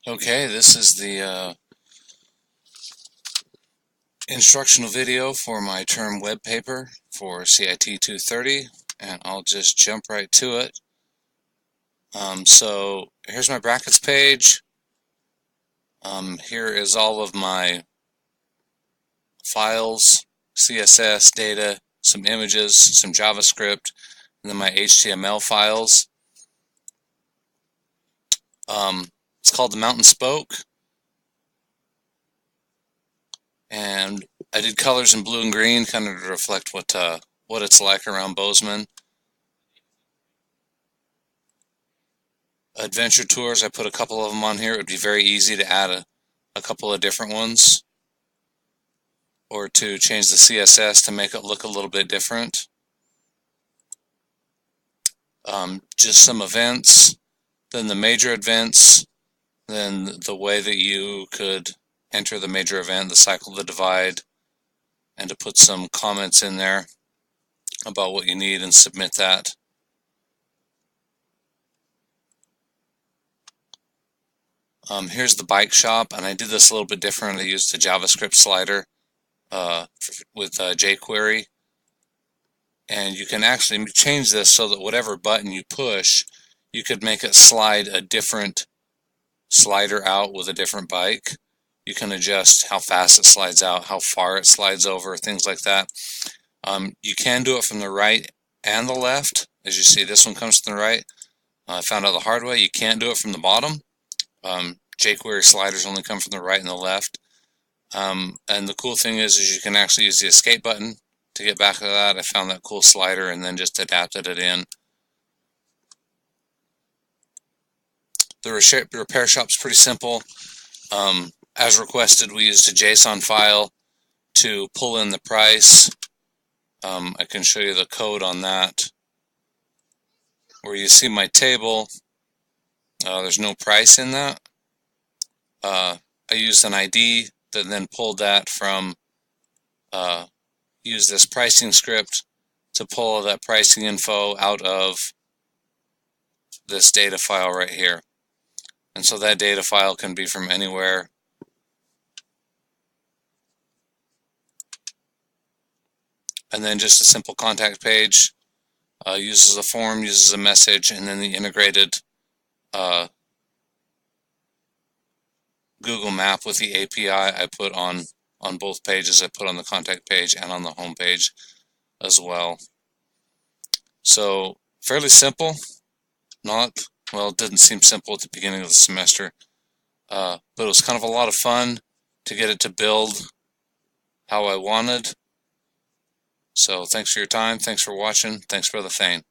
Okay, this is the instructional video for my term web paper for CIT 230, and I'll just jump right to it. So here's my brackets page. Here is all of my files, CSS data, some images, some JavaScript, and then my HTML files. It's called the Mountain Spoke, and I did colors in blue and green kind of to reflect what it's like around Bozeman. Adventure tours, I put a couple of them on here. It would be very easy to add a couple of different ones, or to change the CSS to make it look a little bit different. Just some events, then the major events, then the way that you could enter the major event, the cycle, the divide, and to put some comments in there about what you need and submit that. Here's the bike shop, and I did this a little bit different. I used a JavaScript slider with jQuery, and you can actually change this so that whatever button you push, you could make it slide a different slider out with a different bike. You can adjust how fast it slides out, how far it slides over, things like that. You can do it from the right and the left. As you see, this one comes from the right. I found out the hard way, you can't do it from the bottom. jQuery sliders only come from the right and the left. And the cool thing is you can actually use the escape button to get back to that. I found that cool slider and then just adapted it in. The repair shop's pretty simple. As requested, we used a JSON file to pull in the price. I can show you the code on that. Where you see my table, there's no price in that. I used an ID that then pulled that from, use this pricing script to pull that pricing info out of this data file right here. And so that data file can be from anywhere. And then just a simple contact page, uses a form, uses a message, and then the integrated Google map with the API I put on both pages. I put on the contact page and on the home page as well. So fairly simple. Well, it didn't seem simple at the beginning of the semester, but it was kind of a lot of fun to get it to build how I wanted. So thanks for your time, thanks for watching, thanks, Brother Thane.